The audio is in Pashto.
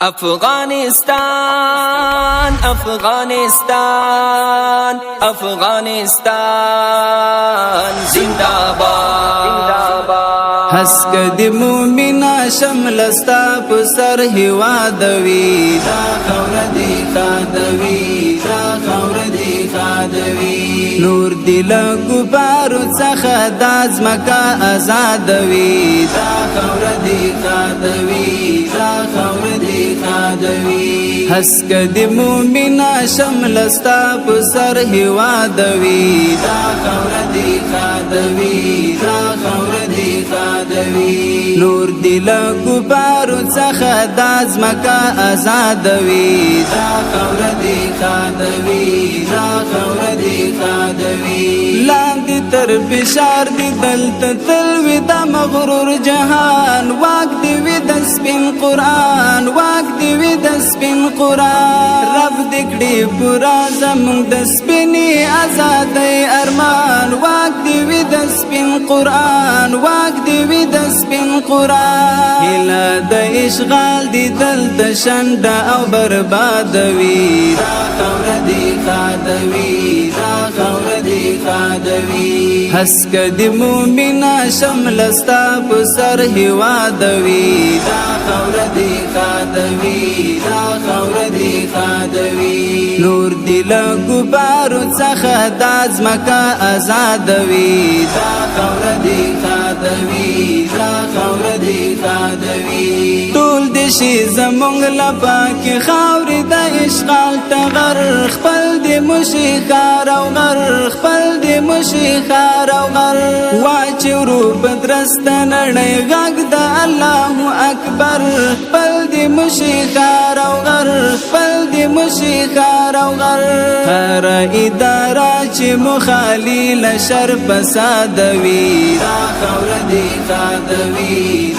افغانستان افغانستان افغانستان زنده‌باد حسک دی مومنا شملستا پسر هوادوی دا خور دی خادوی دا خور دی خادوی نور دل گبارو څخه دازمکا آزادوی دا خور دی خادوی دا خور دی خادوی حسک دی مومنا شملستا پسر هوادوی دا خور دی خادوی دا خور دی خادوی نور دل گبارو څخه دازمکا آزادوی دا خور دی خادوی دا خور دی خادوی لاندې تر فشار دی دلته تلوي دا مغرور جهان واک دی وی د سپین قرآن واک دی وی د سپین قرآن رب دې کړي پورا زموږ د سپینې آزادۍ ارمان واک دی وی د سپین قرآن واک دی وی د سپین قرآن هله د اشغال دی دلته شنډه او بربادوي دا خور دی خادوي دا خور دی خادوي حسک دی مومنا شملستا پسر هوادوي دا خور دی خادوي دا خور دی خادوي نور دل گبارو څخه دازمکا آزادوي دا خور دی خادوي دا خور دی خادوي ټول دشي زمونږ لپا کې خاورې د اشغال تغر خپل دی مشي خار او غر خپل دی مشي خار او غر واچورو بدرست نړۍ غږ د الله اکبر خپل دی مشي خار او غر خپل دی مشي خار او غر هر اداره چې مخالي لشر فسادوي دا خور دی خادوي